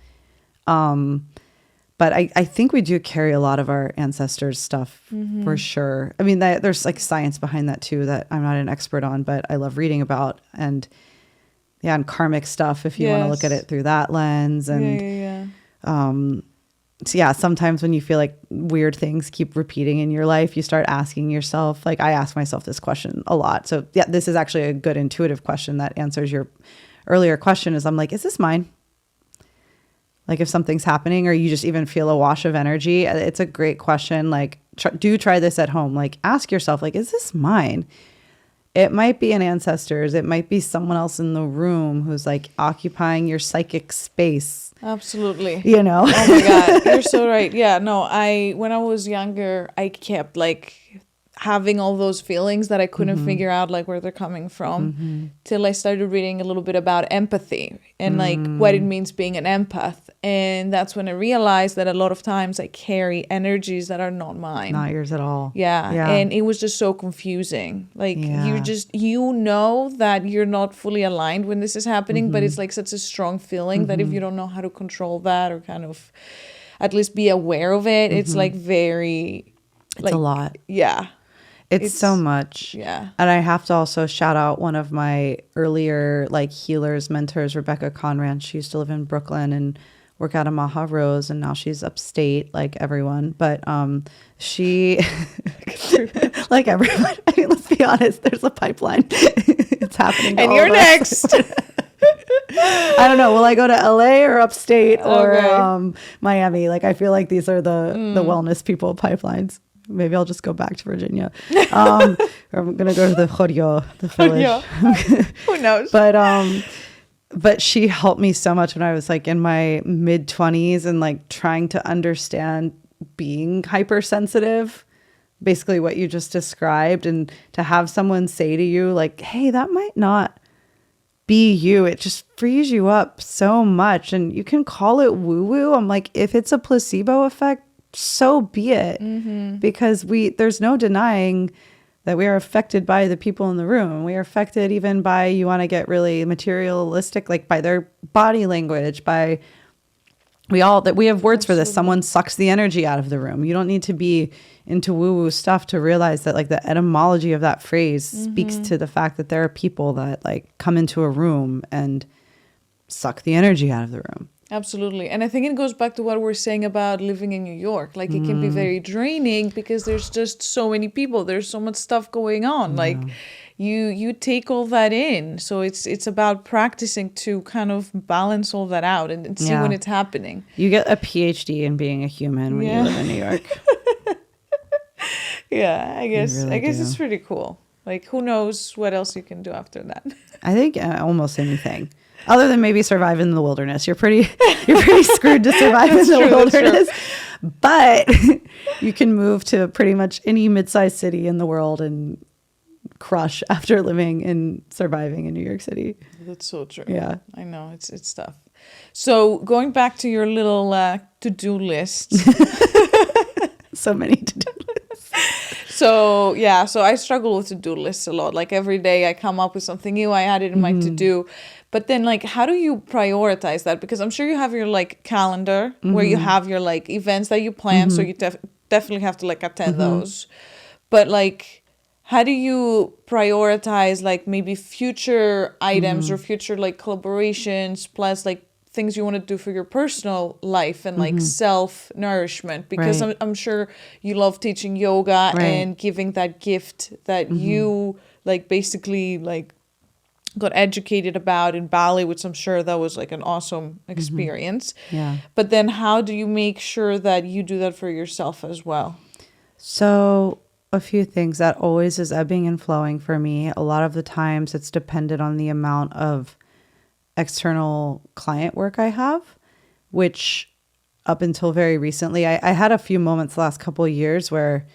Speaker 2: But I think we do carry a lot of our ancestors' stuff for sure. I mean, there's like science behind that too that I'm not an expert on, but I love reading about, and karmic stuff if you want to look at it through that lens. And so sometimes when you feel like weird things keep repeating in your life, you start asking yourself, like I ask myself this question a lot. So this is actually a good intuitive question that answers your earlier question, is I'm like, is this mine? Like if something's happening or you just even feel a wash of energy, it's a great question. Like try this at home. Like ask yourself, like, is this mine? It might be an ancestor's. It might be someone else in the room who's like occupying your psychic space.
Speaker 1: Absolutely.
Speaker 2: Oh
Speaker 1: my God. You're so right. Yeah, no, when I was younger, I kept like having all those feelings that I couldn't figure out like where they're coming from till I started reading a little bit about empathy and like what it means being an empath. And that's when I realized that a lot of times I carry energies that are not mine.
Speaker 2: Not yours at all.
Speaker 1: Yeah. And it was just so confusing. Like you know that you're not fully aligned when this is happening, but it's like such a strong feeling that if you don't know how to control that or kind of at least be aware of it, it's like very...
Speaker 2: It's a lot.
Speaker 1: Yeah.
Speaker 2: It's so much.
Speaker 1: Yeah.
Speaker 2: And I have to also shout out one of my earlier like healers, mentors, Rebecca Conran. She used to live in Brooklyn and work out of Maha Rose, and now she's upstate like everyone. But she, like everyone, I mean, let's be honest, there's a pipeline. It's happening.
Speaker 1: And you're next.
Speaker 2: I don't know. Will I go to LA or upstate or Miami? Like, I feel like these are the wellness people pipelines. Maybe I'll just go back to Virginia. Or I'm going to go to the Joryo, the village.
Speaker 1: Who knows?
Speaker 2: But she helped me so much when I was like in my mid 20s and like trying to understand being hypersensitive, basically what you just described. And to have someone say to you like, hey, that might not be you. It just frees you up so much. And you can call it woo woo. I'm like, if it's a placebo effect, so be it, because there's no denying that we are affected by the people in the room. We are affected even by, you want to get really materialistic, like by their body language, we have words for this. Someone sucks the energy out of the room. You don't need to be into woo-woo stuff to realize that like the etymology of that phrase speaks to the fact that there are people that like come into a room and suck the energy out of the room.
Speaker 1: Absolutely. And I think it goes back to what we're saying about living in New York. Like it can be very draining because there's just so many people. There's so much stuff going on. Like you take all that in. So it's about practicing to kind of balance all that out and see when it's happening.
Speaker 2: You get a PhD in being a human when you live in New York.
Speaker 1: Yeah, I guess
Speaker 2: really do.
Speaker 1: it's pretty cool. Like who knows what else you can do after that.
Speaker 2: I think almost anything. Other than maybe survive in the wilderness. You're pretty screwed to survive in the wilderness. But you can move to pretty much any mid-sized city in the world and crush after living and surviving in New York City.
Speaker 1: That's so true.
Speaker 2: Yeah.
Speaker 1: I know, it's tough. So going back to your little to-do list.
Speaker 2: So many to-do lists.
Speaker 1: So I struggle with to-do lists a lot. Like every day I come up with something new, I add it in my to-do. But then like, how do you prioritize that? Because I'm sure you have your like calendar where you have your like events that you plan. So you definitely have to like attend those. But like, how do you prioritize like maybe future items or future like collaborations plus like things you want to do for your personal life and like self-nourishment? Because I'm sure you love teaching yoga and giving that gift that you like basically like got educated about in Bali, which I'm sure that was like an awesome experience.
Speaker 2: Yeah.
Speaker 1: But then how do you make sure that you do that for yourself as well?
Speaker 2: So a few things that always is ebbing and flowing for me. A lot of the times it's dependent on the amount of external client work I have, which up until very recently, I had a few moments the last couple of years where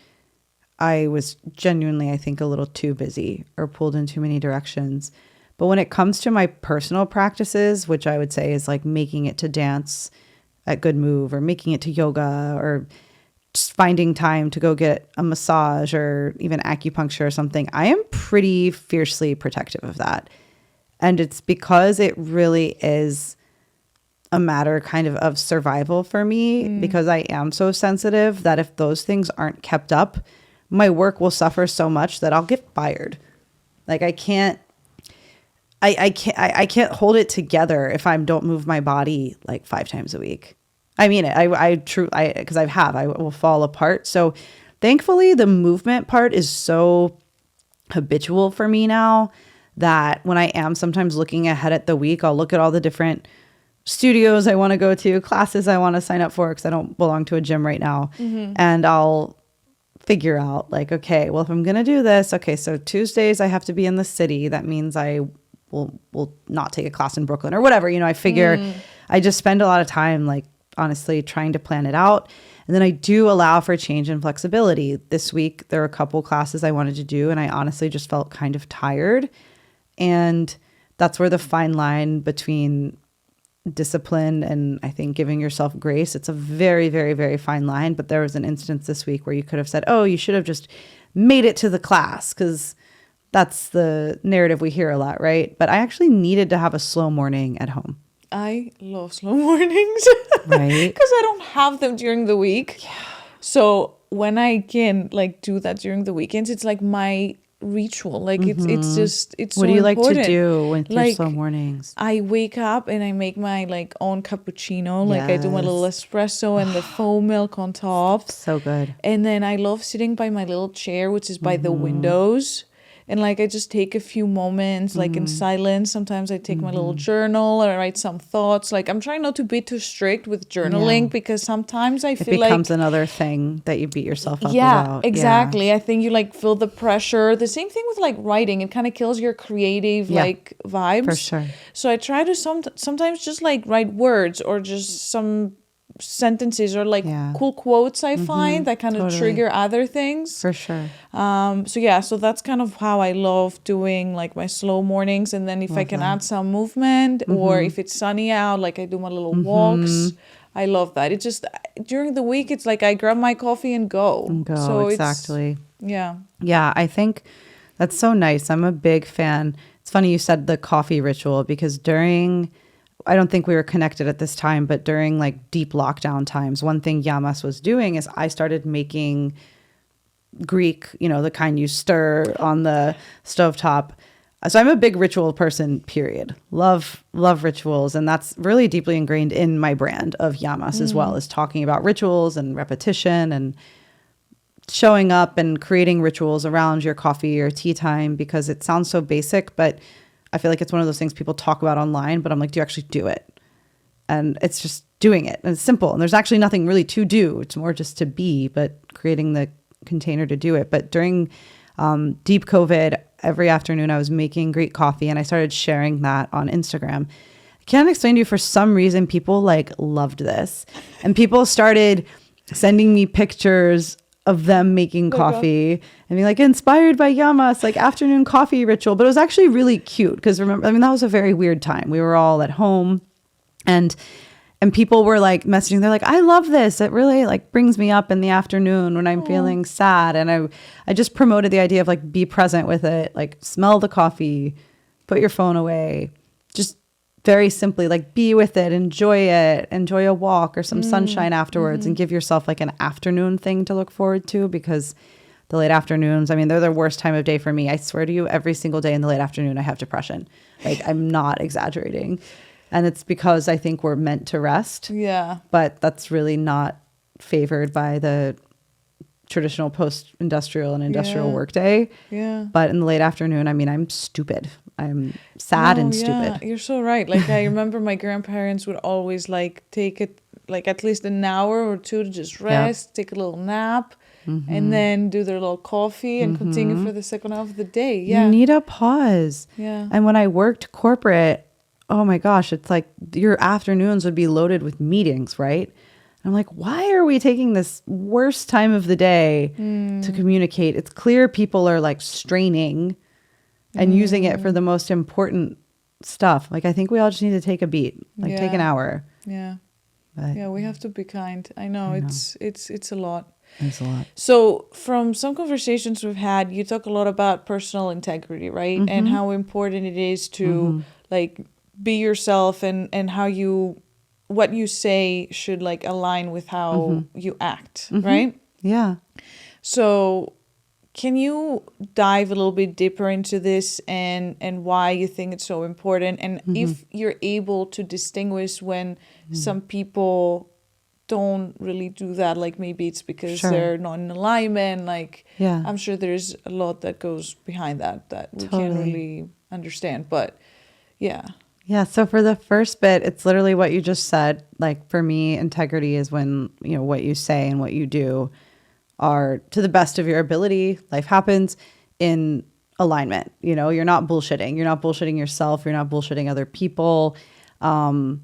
Speaker 2: I was genuinely, I think, a little too busy or pulled in too many directions. But when it comes to my personal practices, which I would say is like making it to dance at Good Move or making it to yoga or just finding time to go get a massage or even acupuncture or something, I am pretty fiercely protective of that. And it's because it really is a matter kind of survival for me because I am so sensitive that if those things aren't kept up, my work will suffer so much that I'll get fired. Like I can't hold it together if I don't move my body like 5 times a week. I mean it. Because I will fall apart. So thankfully the movement part is so habitual for me now that when I am sometimes looking ahead at the week, I'll look at all the different studios I want to go to, classes I want to sign up for because I don't belong to a gym right now. And I'll figure out like, okay, well, if I'm going to do this, okay, so Tuesdays I have to be in the city. That means I will not take a class in Brooklyn or whatever. You know, I figure I just spend a lot of time like honestly trying to plan it out. And then I do allow for change and flexibility. This week, there are a couple classes I wanted to do, and I honestly just felt kind of tired. And that's where the fine line between discipline and I think giving yourself grace, it's a very, very, very fine line. But there was an instance this week where you could have said, oh, you should have just made it to the class because that's the narrative we hear a lot, right? But I actually needed to have a slow morning at home.
Speaker 1: I love slow mornings.
Speaker 2: Right.
Speaker 1: Because I don't have them during the week. Yeah. So when I can like do that during the weekends, it's like my ritual. Like it's just, it's
Speaker 2: what
Speaker 1: so
Speaker 2: do you
Speaker 1: important.
Speaker 2: like to do with your
Speaker 1: Like,
Speaker 2: slow mornings?
Speaker 1: I wake up and I make my like own cappuccino. Like I do my little espresso and the foam milk on top.
Speaker 2: So good.
Speaker 1: And then I love sitting by my little chair, which is by the windows. And like I just take a few moments like in silence. Sometimes I take my little journal or write some thoughts. Like I'm trying not to be too strict with journaling because sometimes I feel like
Speaker 2: it becomes another thing that you beat yourself up
Speaker 1: yeah,
Speaker 2: about.
Speaker 1: exactly. Yeah. I think you like feel the pressure. The same thing with like writing. It kind of kills your creative like vibes.
Speaker 2: For sure.
Speaker 1: So I try to sometimes just like write words or just some sentences or like cool quotes I find that kind of trigger other things.
Speaker 2: For sure.
Speaker 1: So that's kind of how I love doing like my slow mornings. And then if I can add some movement or if it's sunny out, like I do my little walks. I love that. It's just during the week, it's like I grab my coffee and go. So
Speaker 2: exactly.
Speaker 1: Yeah.
Speaker 2: Yeah, I think that's so nice. I'm a big fan. It's funny you said the coffee ritual because I don't think we were connected at this time, but during like deep lockdown times, one thing Yia.Mas was doing is I started making Greek, the kind you stir on the stovetop. So I'm a big ritual person, period. Love rituals. And that's really deeply ingrained in my brand of Yia.Mas as well, as talking about rituals and repetition and showing up and creating rituals around your coffee or tea time, because it sounds so basic, but I feel like it's one of those things people talk about online, but I'm like, do you actually do it? And it's just doing it. And it's simple. And there's actually nothing really to do. It's more just to be, but creating the container to do it. But during deep COVID, every afternoon I was making Greek coffee, and I started sharing that on Instagram. I can't explain to you, for some reason, people like loved this. And people started sending me pictures of them making coffee and being like, inspired by Yia.Mas, like afternoon coffee ritual. But it was actually really cute because remember, I mean, that was a very weird time. We were all at home, and people were like messaging. They're like, I love this. It really like brings me up in the afternoon when I'm feeling sad. And I just promoted the idea of like, be present with it, like smell the coffee, put your phone away, just very simply like be with it, enjoy a walk or some sunshine afterwards, and give yourself like an afternoon thing to look forward to, because the late afternoons, I mean, they're the worst time of day for me. I swear to you, every single day in the late afternoon, I have depression. Like, I'm not exaggerating. And it's because I think we're meant to rest.
Speaker 1: Yeah.
Speaker 2: But that's really not favored by the traditional post-industrial and industrial workday.
Speaker 1: Yeah.
Speaker 2: But in the late afternoon, I mean, I'm stupid. I'm sad and stupid.
Speaker 1: You're so right. Like, I remember my grandparents would always like take it like at least an hour or two to just rest, take a little nap, and then do their little coffee and continue for the second half of the day. Yeah.
Speaker 2: You need a pause.
Speaker 1: Yeah.
Speaker 2: And when I worked corporate, oh my gosh, it's like your afternoons would be loaded with meetings, right? I'm like, why are we taking this worst time of the day to communicate? It's clear people are like straining and using it for the most important stuff. Like, I think we all just need to take a beat, like take an hour.
Speaker 1: Yeah.
Speaker 2: But,
Speaker 1: Yeah, we have to be kind. I know. It's a lot.
Speaker 2: It's a lot.
Speaker 1: So from some conversations we've had, you talk a lot about personal integrity, right? And how important it is to like be yourself, and how what you say should like align with how you act, right?
Speaker 2: Yeah.
Speaker 1: So can you dive a little bit deeper into this and why you think it's so important? And if you're able to distinguish when some people don't really do that, like maybe it's because they're not in alignment. Like, I'm sure there's a lot that goes behind that we can't really understand. But yeah.
Speaker 2: Yeah. So for the first bit, it's literally what you just said. Like, for me, integrity is when, you know, what you say and what you do are to the best of your ability. Life happens in alignment. You know, you're not bullshitting. You're not bullshitting yourself. You're not bullshitting other people. And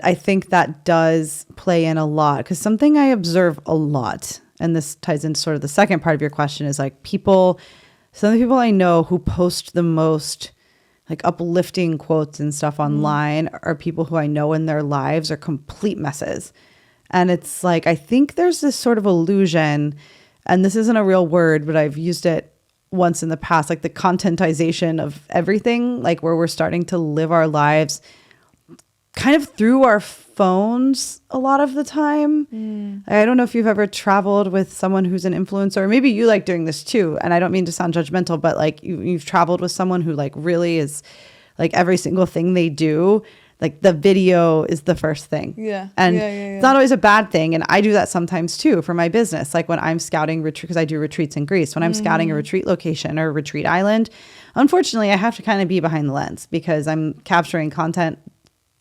Speaker 2: I think that does play in a lot, because something I observe a lot, and this ties into sort of the second part of your question, is like some of the people I know who post the most like uplifting quotes and stuff online are people who I know in their lives are complete messes. And it's like, I think there's this sort of illusion, and this isn't a real word, but I've used it once in the past, like the contentization of everything, like where we're starting to live our lives kind of through our phones a lot of the time. I don't know if you've ever traveled with someone who's an influencer, or maybe you like doing this too. And I don't mean to sound judgmental, but like you've traveled with someone who like really is like every single thing they do, like the video is the first thing.
Speaker 1: Yeah.
Speaker 2: And it's not always a bad thing. And I do that sometimes too for my business. Like when I'm scouting retreat, because I do retreats in Greece, when I'm scouting a retreat location or a retreat island, unfortunately I have to kind of be behind the lens, because I'm capturing content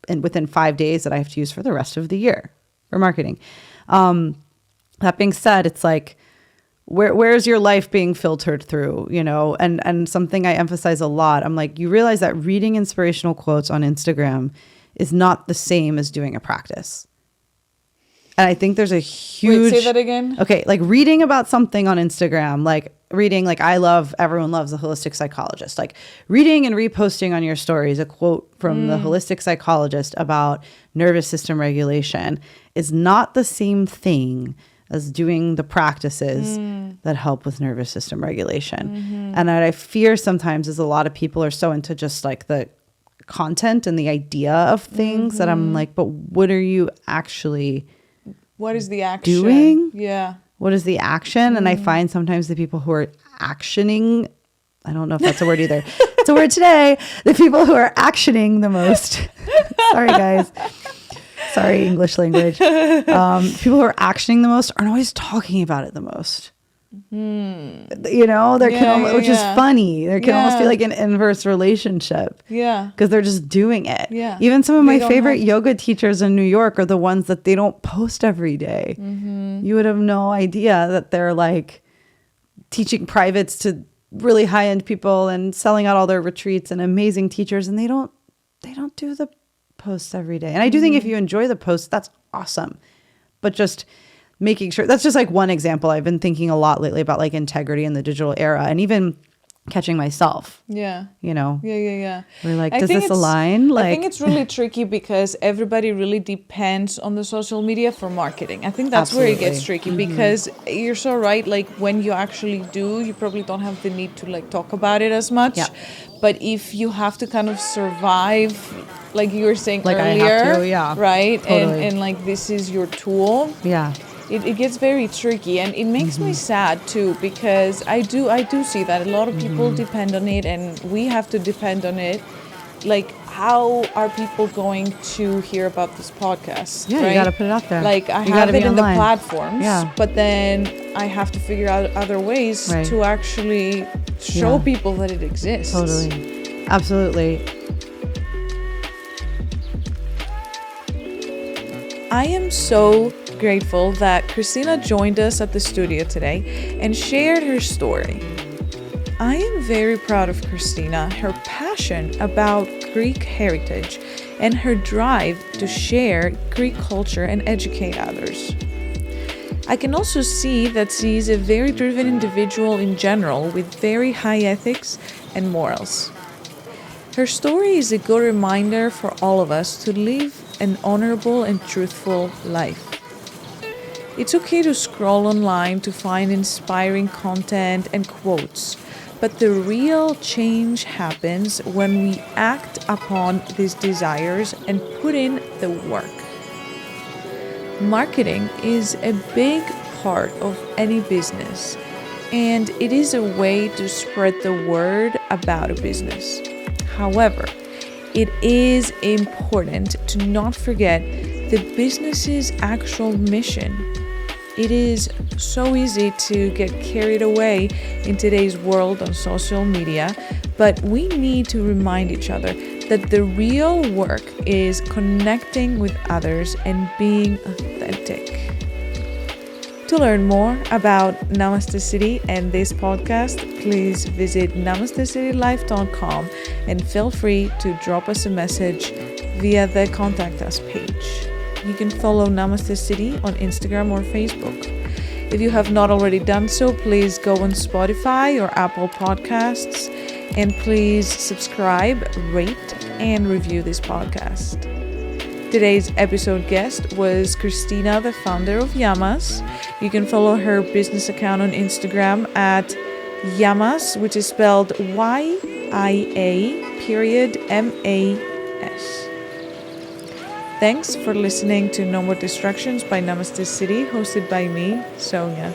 Speaker 2: and within 5 days that I have to use for the rest of the year for marketing. That being said, it's like, where's your life being filtered through, you know? And something I emphasize a lot, I'm like, you realize that reading inspirational quotes on Instagram is not the same as doing a practice. And I think there's a huge...
Speaker 1: Wait, say that again?
Speaker 2: Okay, like reading about something on Instagram, like reading, like everyone loves a holistic psychologist. Like reading and reposting on your stories a quote from the holistic psychologist about nervous system regulation is not the same thing as doing the practices that help with nervous system regulation. And what I fear sometimes is a lot of people are so into just like the content and the idea of things that I'm like, but what are you actually...
Speaker 1: What is the action?
Speaker 2: Doing?
Speaker 1: Yeah.
Speaker 2: What is the action? And I find sometimes the people who are actioning, I don't know if that's a word either, That's a word today. The people who are actioning the most. Sorry, guys. Sorry, English language. People who are actioning the most aren't always talking about it the most. You know, which is funny. There can almost be like an inverse relationship.
Speaker 1: Yeah.
Speaker 2: Because they're just doing it.
Speaker 1: Yeah.
Speaker 2: Even some of my favorite yoga teachers in New York are the ones that they don't post every day. You would have no idea that they're like teaching privates to really high-end people and selling out all their retreats and amazing teachers, and they don't do the posts every day. And I do think if you enjoy the posts, that's awesome. But just making sure, that's just like one example. I've been thinking a lot lately about like integrity in the digital era, and even catching myself.
Speaker 1: Yeah.
Speaker 2: You know?
Speaker 1: Yeah.
Speaker 2: We're like, does this align? Like,
Speaker 1: I think it's really tricky because everybody really depends on the social media for marketing. I think that's where it gets tricky because you're so right. Like when you actually do, you probably don't have the need to like talk about it as much.
Speaker 2: Yeah.
Speaker 1: But if you have to kind of survive, like you were saying
Speaker 2: like
Speaker 1: earlier,
Speaker 2: I have to, yeah.
Speaker 1: right?
Speaker 2: Totally.
Speaker 1: And like this is your tool.
Speaker 2: Yeah.
Speaker 1: It gets very tricky, and it makes me sad too, because I do see that a lot of people depend on it, and we have to depend on it. Like, how are people going to hear about this podcast?
Speaker 2: Yeah,
Speaker 1: right?
Speaker 2: you got to put it out there.
Speaker 1: Like, I
Speaker 2: you
Speaker 1: have it in
Speaker 2: online.
Speaker 1: the platforms,
Speaker 2: Yeah.
Speaker 1: but then I have to figure out other ways to actually show people that it exists.
Speaker 2: Totally. Absolutely.
Speaker 1: I am so grateful that Kristina joined us at the studio today and shared her story. I am very proud of Kristina, her passion about Greek heritage, and her drive to share Greek culture and educate others. I can also see that she is a very driven individual in general with very high ethics and morals. Her story is a good reminder for all of us to live an honorable and truthful life. It's okay to scroll online to find inspiring content and quotes, but the real change happens when we act upon these desires and put in the work. Marketing is a big part of any business, and it is a way to spread the word about a business. However, it is important to not forget the business's actual mission. It is so easy to get carried away in today's world on social media, but we need to remind each other that the real work is connecting with others and being authentic. To learn more about Namaste City and this podcast, please visit namastecitylife.com and feel free to drop us a message via the Contact Us page. You can follow Namaste City on Instagram or Facebook. If you have not already done so, please go on Spotify or Apple Podcasts, and please subscribe, rate, and review this podcast. Today's episode guest was Kristina, the founder of Yia.Mas. You can follow her business account on Instagram at Yia.Mas, which is spelled YIA.MAS. Thanks for listening to No More Distractions by Namaste City, hosted by me, Sonia.